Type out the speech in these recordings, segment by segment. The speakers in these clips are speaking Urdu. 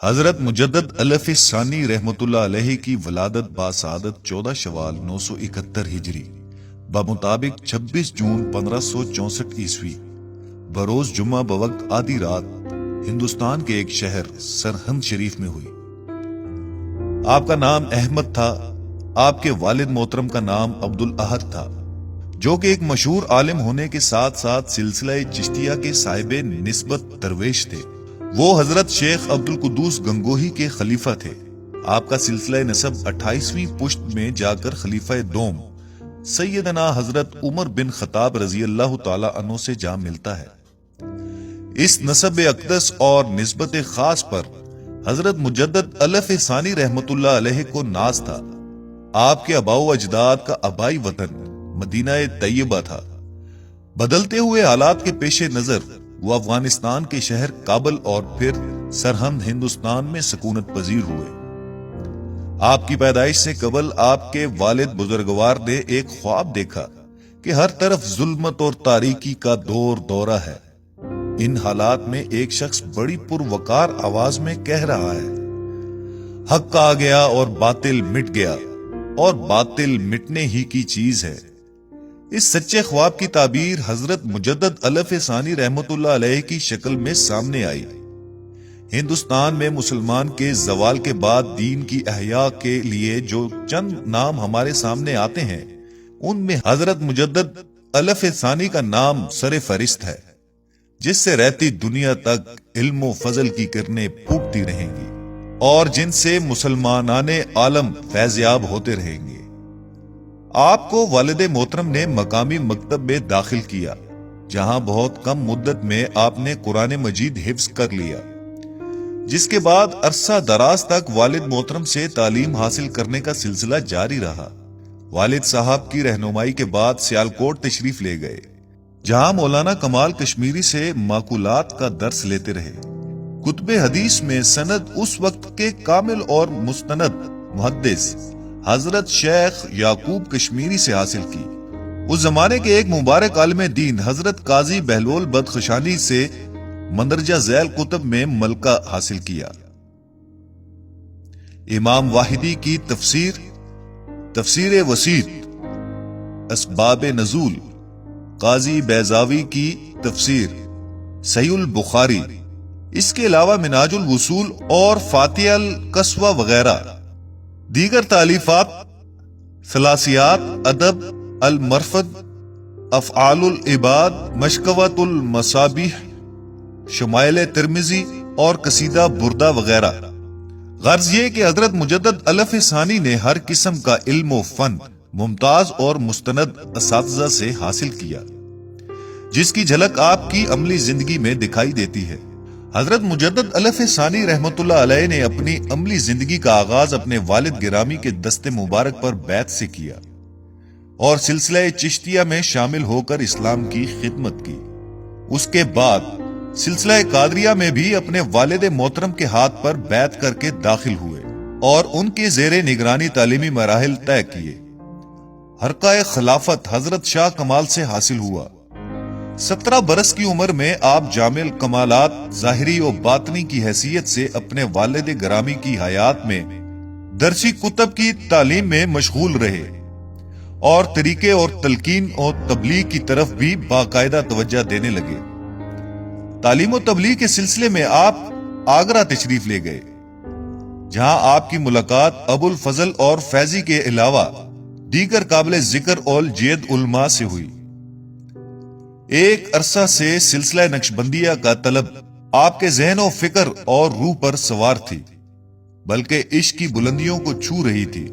حضرت مجدد الف ثانی رحمت اللہ علیہ کی ولادت باسعادت 14 شوال 971 ہجری بمطابق 26 جون 1564 عیسوی بروز جمعہ بوقت آدھی رات ہندوستان کے ایک شہر سرہند شریف میں ہوئی۔ آپ کا نام احمد تھا۔ آپ کے والد محترم کا نام عبد الاحد تھا، جو کہ ایک مشہور عالم ہونے کے ساتھ ساتھ سلسلہ چشتیہ کے صاحب نسبت درویش تھے۔ وہ حضرت شیخ عبد القدوس گنگوہی کے خلیفہ تھے۔ آپ کا سلسلہ نسب 28ویں پشت میں جا کر خلیفہ دوم سیدنا حضرت عمر بن خطاب رضی اللہ تعالی عنہ سے جا ملتا ہے۔ اس نسب اقدس اور نسبت خاص پر حضرت مجدد الف ثانی رحمت اللہ علیہ کو ناز تھا۔ آپ کے آباء و اجداد کا آبائی وطن مدینہ طیبہ تھا۔ بدلتے ہوئے حالات کے پیش نظر وہ افغانستان کے شہر کابل اور پھر سرہند ہندوستان میں سکونت پذیر ہوئے۔ آپ کی پیدائش سے قبل آپ کے والد بزرگوار نے ایک خواب دیکھا کہ ہر طرف ظلمت اور تاریکی کا دورہ ہے۔ ان حالات میں ایک شخص بڑی پروقار آواز میں کہہ رہا ہے، حق آ گیا اور باطل مٹ گیا، اور باطل مٹنے ہی کی چیز ہے۔ اس سچے خواب کی تعبیر حضرت مجدد الف ثانی رحمت اللہ علیہ کی شکل میں سامنے آئی۔ ہندوستان میں مسلمان کے زوال کے بعد دین کی احیاء کے لیے جو چند نام ہمارے سامنے آتے ہیں، ان میں حضرت مجدد الف ثانی کا نام سر فہرست ہے، جس سے رہتی دنیا تک علم و فضل کی کرنیں پھوٹتی رہیں گی اور جن سے مسلمانان عالم فیضیاب ہوتے رہیں گے۔ آپ کو والد محترم نے مقامی مکتب میں داخل کیا، جہاں بہت کم مدت میں آپ نے قرآن مجید حفظ کر لیا، جس کے بعد عرصہ دراز تک والد محترم سے تعلیم حاصل کرنے کا سلسلہ جاری رہا۔ والد صاحب کی رہنمائی کے بعد سیالکوٹ تشریف لے گئے، جہاں مولانا کمال کشمیری سے معقولات کا درس لیتے رہے۔ کتب حدیث میں سند اس وقت کے کامل اور مستند محدث حضرت شیخ یعقوب کشمیری سے حاصل کی۔ اس زمانے کے ایک مبارک عالم دین حضرت قاضی بہلول بدخشانی سے مندرجہ ذیل کتب میں ملکہ حاصل کیا۔ امام واحدی کی تفسیر وسیط، اسباب نزول، قاضی بیضاوی کی تفسیر، صحیح البخاری، اس کے علاوہ منہاج الوصول اور فاتح القصوہ وغیرہ دیگر تالیفات، ثلاثیات، ادب، المرفد، افعال العباد، مشکوۃ المصابیح، شمائل ترمذی اور قصیدہ بردہ وغیرہ۔ غرض یہ کہ حضرت مجدد الف ثانی نے ہر قسم کا علم و فن ممتاز اور مستند اساتذہ سے حاصل کیا، جس کی جھلک آپ کی عملی زندگی میں دکھائی دیتی ہے۔ حضرت مجدد الف ثانی رحمت اللہ علیہ نے اپنی عملی زندگی کا آغاز اپنے والد گرامی کے دست مبارک پر بیعت سے کیا اور سلسلہ چشتیہ میں شامل ہو کر اسلام کی خدمت کی۔ اس کے بعد سلسلہ قادریہ میں بھی اپنے والد محترم کے ہاتھ پر بیعت کر کے داخل ہوئے اور ان کے زیر نگرانی تعلیمی مراحل طے کیے۔ حرقہ خلافت حضرت شاہ کمال سے حاصل ہوا۔ 17 برس کی عمر میں آپ جامع کمالات ظاہری و باطنی کی حیثیت سے اپنے والد گرامی کی حیات میں درسی کتب کی تعلیم میں مشغول رہے اور طریقے اور تلقین اور تبلیغ کی طرف بھی باقاعدہ توجہ دینے لگے۔ تعلیم و تبلیغ کے سلسلے میں آپ آگرہ تشریف لے گئے، جہاں آپ کی ملاقات ابو الفضل اور فیضی کے علاوہ دیگر قابل ذکر اور جید علماء سے ہوئی۔ ایک عرصہ سے سلسلہ نقشبندیہ کا طلب آپ کے ذہن و فکر اور روح پر سوار تھی، بلکہ عشق کی بلندیوں کو چھو رہی تھی۔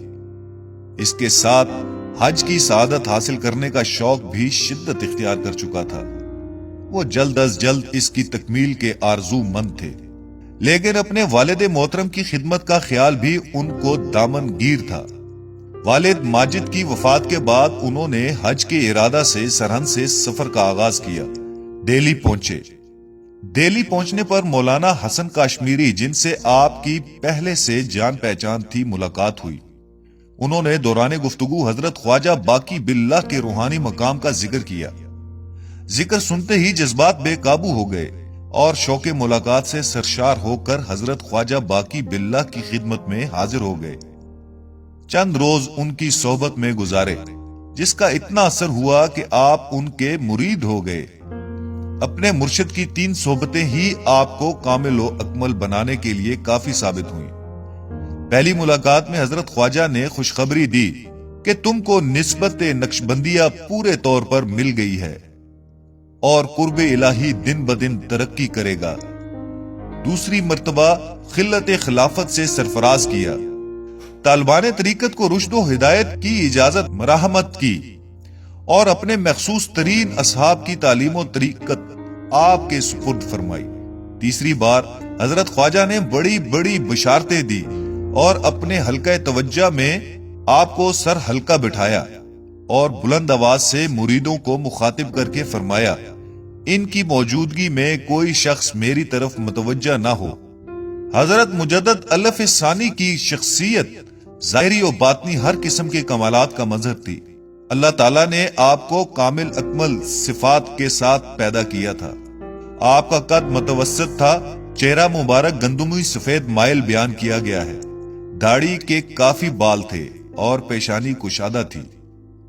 اس کے ساتھ حج کی سعادت حاصل کرنے کا شوق بھی شدت اختیار کر چکا تھا۔ وہ جلد از جلد اس کی تکمیل کے آرزو مند تھے، لیکن اپنے والد محترم کی خدمت کا خیال بھی ان کو دامن گیر تھا۔ والد ماجد کی وفات کے بعد انہوں نے حج کے ارادہ سے سرہند سے سفر کا آغاز کیا۔ دہلی پہنچے۔ دہلی پہنچنے پر مولانا حسن کاشمیری، جن سے آپ کی پہلے سے جان پہچان تھی، ملاقات ہوئی۔ انہوں نے دوران گفتگو حضرت خواجہ باقی باللہ کے روحانی مقام کا ذکر کیا۔ ذکر سنتے ہی جذبات بے قابو ہو گئے اور شوق ملاقات سے سرشار ہو کر حضرت خواجہ باقی باللہ کی خدمت میں حاضر ہو گئے۔ چند روز ان کی صحبت میں گزارے، جس کا اتنا اثر ہوا کہ آپ ان کے مرید ہو گئے۔ اپنے مرشد کی 3 صحبتیں ہی آپ کو کامل و اکمل بنانے کے لیے کافی ثابت ہوئیں۔ پہلی ملاقات میں حضرت خواجہ نے خوشخبری دی کہ تم کو نسبت نقشبندیہ پورے طور پر مل گئی ہے اور قرب الہی دن بدن ترقی کرے گا۔ دوسری مرتبہ خلت خلافت سے سرفراز کیا، طالبان طریقت کو رشد و ہدایت کی اجازت مراحمت کی اور اپنے مخصوص ترین اصحاب کی تعلیم و طریقت آپ کے سپرد فرمائی۔ تیسری بار حضرت خواجہ نے بڑی بڑی بشارتیں دی اور اپنے حلقہ توجہ میں آپ کو سر حلقہ بٹھایا اور بلند آواز سے مریدوں کو مخاطب کر کے فرمایا، ان کی موجودگی میں کوئی شخص میری طرف متوجہ نہ ہو۔ حضرت مجدد الف ثانی کی شخصیت ظاہری و باطنی ہر قسم کے کمالات کا مظہر تھی۔ اللہ تعالیٰ نے آپ کو کامل اکمل صفات کے ساتھ پیدا کیا تھا۔ آپ کا قد متوسط تھا، چہرہ مبارک گندمی سفید مائل بیان کیا گیا ہے، داڑھی کے کافی بال تھے اور پیشانی کشادہ تھی،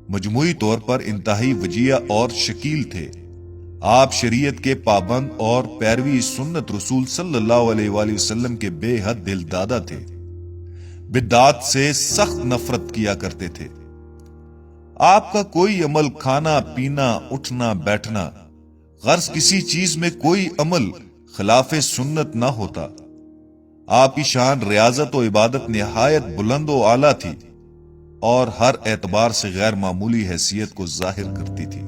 مجموعی طور پر انتہائی وجیہ اور شکیل تھے۔ آپ شریعت کے پابند اور پیروی سنت رسول صلی اللہ علیہ وآلہ وسلم کے بے حد دل دادا تھے، بدعات سے سخت نفرت کیا کرتے تھے۔ آپ کا کوئی عمل، کھانا پینا اٹھنا بیٹھنا، غرض کسی چیز میں کوئی عمل خلاف سنت نہ ہوتا۔ آپ کی شان ریاضت و عبادت نہایت بلند و اعلیٰ تھی اور ہر اعتبار سے غیر معمولی حیثیت کو ظاہر کرتی تھی۔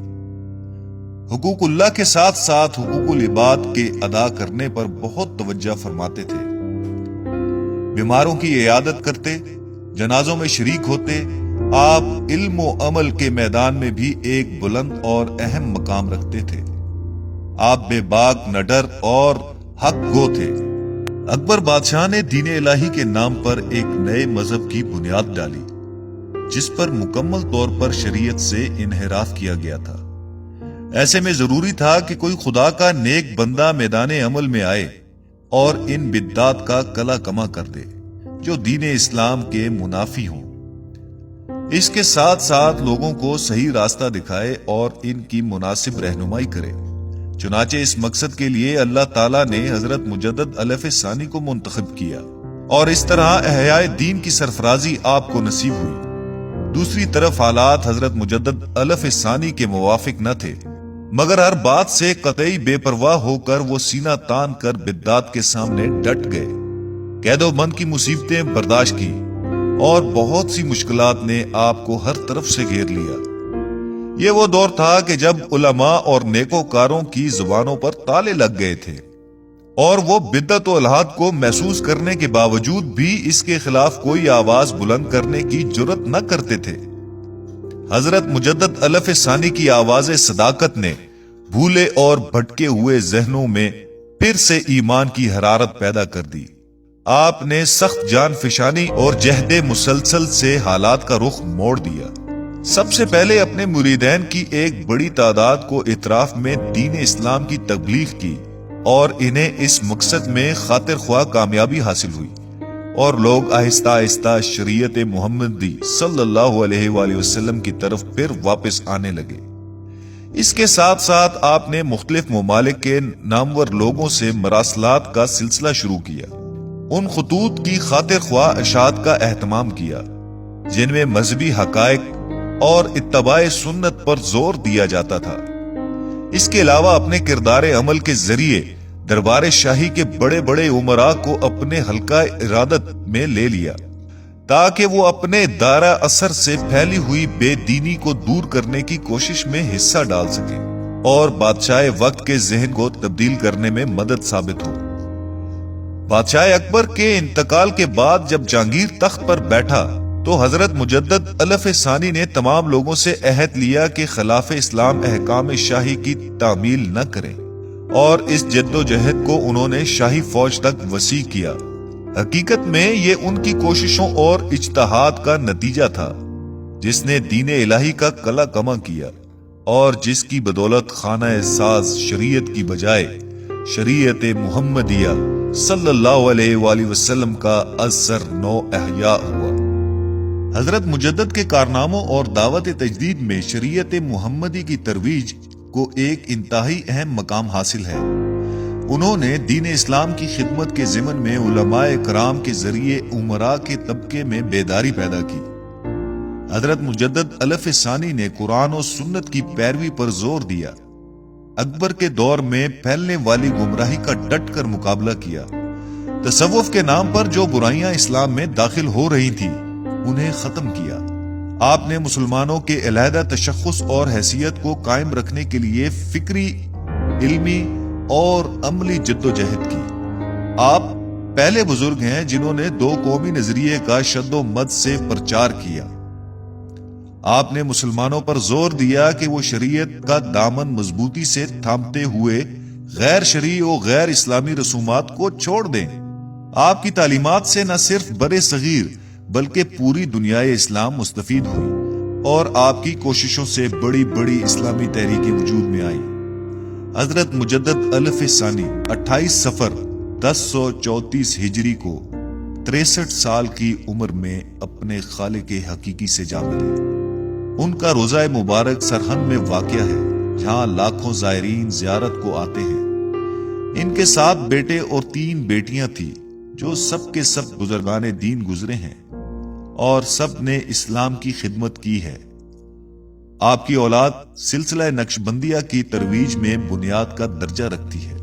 حقوق اللہ کے ساتھ ساتھ حقوق العباد کے ادا کرنے پر بہت توجہ فرماتے تھے۔ بیماروں کی عیادت کرتے، جنازوں میں شریک ہوتے۔ آپ علم و عمل کے میدان میں بھی ایک بلند اور اہم مقام رکھتے تھے۔ آپ بے باک، نڈر اور حق گو تھے۔ اکبر بادشاہ نے دین الہی کے نام پر ایک نئے مذہب کی بنیاد ڈالی، جس پر مکمل طور پر شریعت سے انحراف کیا گیا تھا۔ ایسے میں ضروری تھا کہ کوئی خدا کا نیک بندہ میدان عمل میں آئے اور ان بدعات کا کلا کما کر دے جو دین اسلام کے منافی ہوں۔ اس کے ساتھ ساتھ لوگوں کو صحیح راستہ دکھائے اور ان کی مناسب رہنمائی کرے۔ چنانچہ اس مقصد کے لیے اللہ تعالیٰ نے حضرت مجدد الف ثانی کو منتخب کیا اور اس طرح احیاء دین کی سرفرازی آپ کو نصیب ہوئی۔ دوسری طرف حالات حضرت مجدد الف ثانی کے موافق نہ تھے، مگر ہر بات سے قطعی بے پرواہ ہو کر وہ سینہ تان کر بدعات کے سامنے ڈٹ گئے، قید و بند کی مصیبتیں برداشت کی اور بہت سی مشکلات نے آپ کو ہر طرف سے گھیر لیا۔ یہ وہ دور تھا کہ جب علماء اور نیکوکاروں کی زبانوں پر تالے لگ گئے تھے اور وہ بدعت و الحاد کو محسوس کرنے کے باوجود بھی اس کے خلاف کوئی آواز بلند کرنے کی جرت نہ کرتے تھے۔ حضرت مجدد الف ثانی کی آواز صداقت نے بھولے اور بھٹکے ہوئے ذہنوں میں پھر سے ایمان کی حرارت پیدا کر دی۔ آپ نے سخت جان فشانی اور جہد مسلسل سے حالات کا رخ موڑ دیا۔ سب سے پہلے اپنے مریدین کی ایک بڑی تعداد کو اطراف میں دین اسلام کی تبلیغ کی اور انہیں اس مقصد میں خاطر خواہ کامیابی حاصل ہوئی اور لوگ آہستہ آہستہ شریعت محمدی صلی اللہ علیہ وآلہ وسلم کی طرف پھر واپس آنے لگے۔ اس کے ساتھ ساتھ آپ نے مختلف ممالک کے نامور لوگوں سے مراسلات کا سلسلہ شروع کیا۔ ان خطوط کی خاطر خواہ اشاعت کا اہتمام کیا جن میں مذہبی حقائق اور اتباع سنت پر زور دیا جاتا تھا۔ اس کے علاوہ اپنے کردار عمل کے ذریعے دربار شاہی کے بڑے بڑے امراء کو اپنے حلقہ ارادت میں لے لیا تاکہ وہ اپنے دائرہ اثر سے پھیلی ہوئی بے دینی کو دور کرنے کی کوشش میں حصہ ڈال سکے اور بادشاہ وقت کے ذہن کو تبدیل کرنے میں مدد ثابت ہو۔ بادشاہ اکبر کے انتقال کے بعد جب جہانگیر تخت پر بیٹھا تو حضرت مجدد الف ثانی نے تمام لوگوں سے عہد لیا کہ خلاف اسلام احکام شاہی کی تعمیل نہ کریں اور اس جد و جہد کو انہوں نے شاہی فوج تک وسیع کیا۔ حقیقت میں یہ ان کی کوششوں اور اجتہاد کا نتیجہ تھا جس نے دین الہی کا کلا کما کیا اور جس کی بدولت خانہ ساز شریعت کی بجائے شریعت محمدیہ صلی اللہ علیہ وآلہ وسلم کا اثر نو احیا ہوا۔ حضرت مجدد کے کارناموں اور دعوت تجدید میں شریعت محمدی کی ترویج کو ایک انتہائی اہم مقام حاصل ہے۔ انہوں نے دین اسلام کی خدمت کے ضمن میں علماء کرام کے ذریعے امراء کے طبقے میں بیداری پیدا کی۔ حضرت مجدد الف ثانی نے قرآن و سنت کی پیروی پر زور دیا۔ اکبر کے دور میں پھیلنے والی گمراہی کا ڈٹ کر مقابلہ کیا۔ تصوف کے نام پر جو برائیاں اسلام میں داخل ہو رہی تھیں انہیں ختم کیا۔ آپ نے مسلمانوں کے علیحدہ تشخص اور حیثیت کو قائم رکھنے کے لیے فکری، علمی اور عملی جدوجہد کی۔ آپ پہلے بزرگ ہیں جنہوں نے دو قومی نظریے کا شد و مد سے پرچار کیا۔ آپ نے مسلمانوں پر زور دیا کہ وہ شریعت کا دامن مضبوطی سے تھامتے ہوئے غیر شرعی و غیر اسلامی رسومات کو چھوڑ دیں۔ آپ کی تعلیمات سے نہ صرف برِ صغیر بلکہ پوری دنیا اسلام مستفید ہوئی اور آپ کی کوششوں سے بڑی بڑی اسلامی تحریکیں وجود میں آئیں۔ حضرت مجدد الف ثانی 28 صفر 1034 ہجری کو 63 سال کی عمر میں اپنے خالق حقیقی سے جا ملے۔ ان کا روضہ مبارک سرہند میں واقع ہے، جہاں لاکھوں زائرین زیارت کو آتے ہیں۔ ان کے 7 بیٹے اور 3 بیٹیاں تھیں جو سب کے سب بزرگان دین گزرے ہیں اور سب نے اسلام کی خدمت کی ہے۔ آپ کی اولاد سلسلہ نقشبندیہ کی ترویج میں بنیاد کا درجہ رکھتی ہے۔